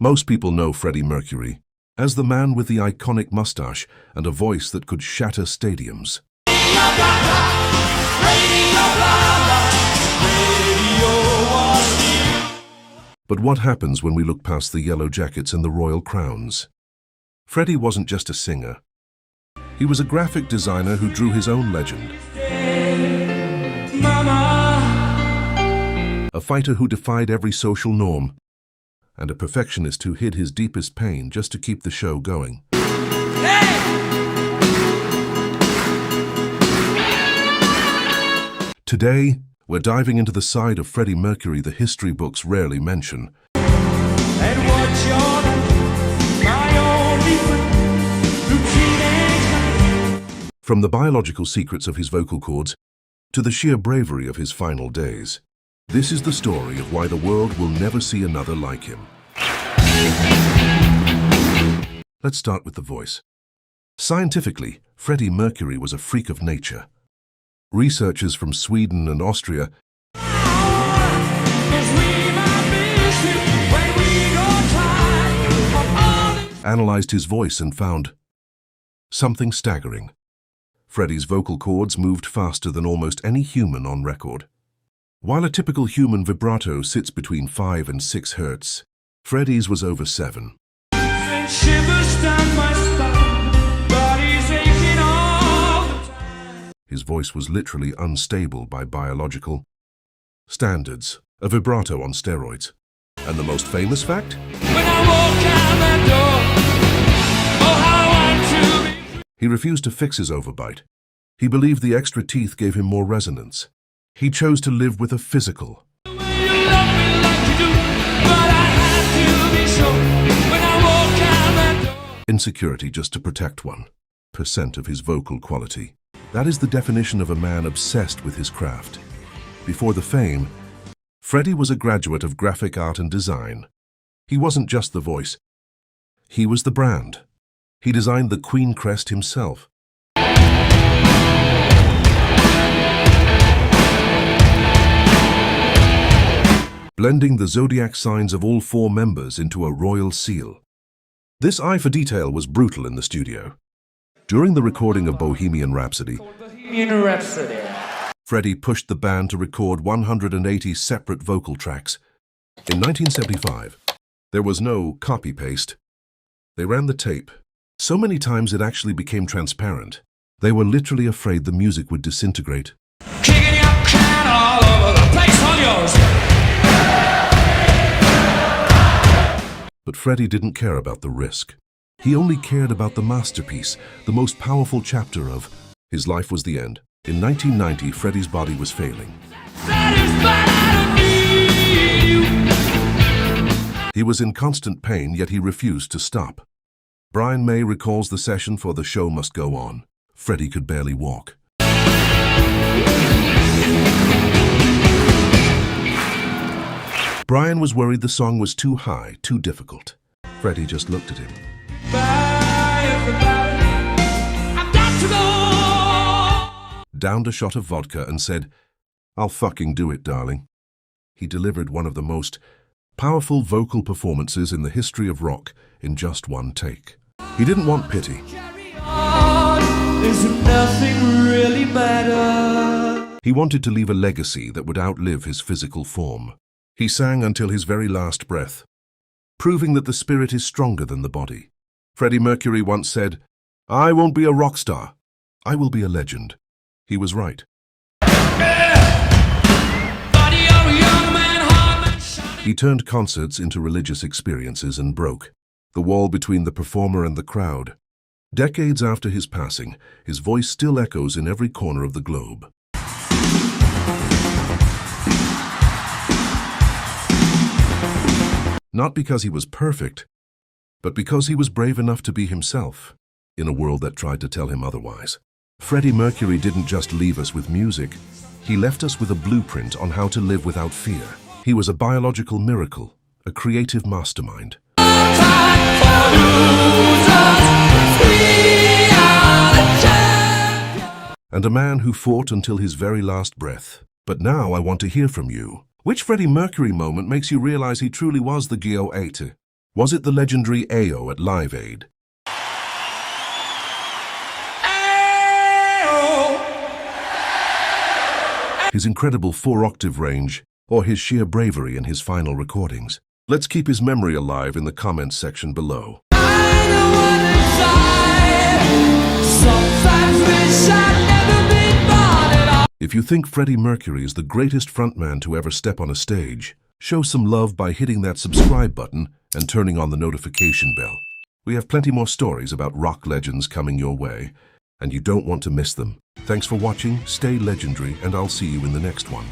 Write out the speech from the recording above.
Most people know Freddie Mercury as the man with the iconic mustache and a voice that could shatter stadiums. But what happens when we look past the yellow jackets and the royal crowns? Freddie wasn't just a singer. He was a graphic designer who drew his own legend. A fighter who defied every social norm, and a perfectionist who hid his deepest pain just to keep the show going. Today, we're diving into the side of Freddie Mercury the history books rarely mention. From the biological secrets of his vocal cords to the sheer bravery of his final days, this is the story of why the world will never see another like him. Let's start with the voice. Scientifically, Freddie Mercury was a freak of nature. Researchers from Sweden and Austria analyzed his voice and found something staggering. Freddie's vocal cords moved faster than almost any human on record. While a typical human vibrato sits between 5 and 6 hertz, Freddie's was over 7. His voice was literally unstable by biological standards, a vibrato on steroids. And the most famous fact? He refused to fix his overbite. He believed the extra teeth gave him more resonance. He chose to live with a physical insecurity just to protect 1% of his vocal quality. That is the definition of a man obsessed with his craft. Before the fame, Freddie was a graduate of graphic art and design. He wasn't just the voice. He was the brand. He designed the Queen crest himself. Blending the zodiac signs of all 4 members into a royal seal. This eye for detail was brutal in the studio. During the recording of Bohemian Rhapsody, Freddie pushed the band to record 180 separate vocal tracks. In 1975, there was no copy-paste. They ran the tape so many times it actually became transparent. They were literally afraid the music would disintegrate. Kicking your can all over the place on yours. But Freddie didn't care about the risk. He only cared about the masterpiece, the most powerful chapter of his life was the end. In 1990, Freddie's body was failing. He was in constant pain, yet he refused to stop. Brian May recalls the session for The Show Must Go On. Freddie could barely walk. Brian was worried the song was too high, too difficult. Freddie just looked at him. I've got to go. Downed a shot of vodka and said, "I'll fucking do it, darling." He delivered one of the most powerful vocal performances in the history of rock in just one take. He didn't want pity. He wanted to leave a legacy that would outlive his physical form. He sang until his very last breath, proving that the spirit is stronger than the body. Freddie Mercury once said, "I won't be a rock star. I will be a legend." He was right. He turned concerts into religious experiences and broke the wall between the performer and the crowd. Decades after his passing, his voice still echoes in every corner of the globe. Not because he was perfect, but because he was brave enough to be himself in a world that tried to tell him otherwise. Freddie Mercury didn't just leave us with music, he left us with a blueprint on how to live without fear. He was a biological miracle, a creative mastermind. And a man who fought until his very last breath. But now I want to hear from you. Which Freddie Mercury moment makes you realize he truly was the Geo 8? Was it the legendary AO at Live Aid? His incredible 4-octave range, or his sheer bravery in his final recordings? Let's keep his memory alive in the comments section below. If you think Freddie Mercury is the greatest frontman to ever step on a stage, show some love by hitting that subscribe button and turning on the notification bell. We have plenty more stories about rock legends coming your way, and you don't want to miss them. Thanks for watching, stay legendary, and I'll see you in the next one.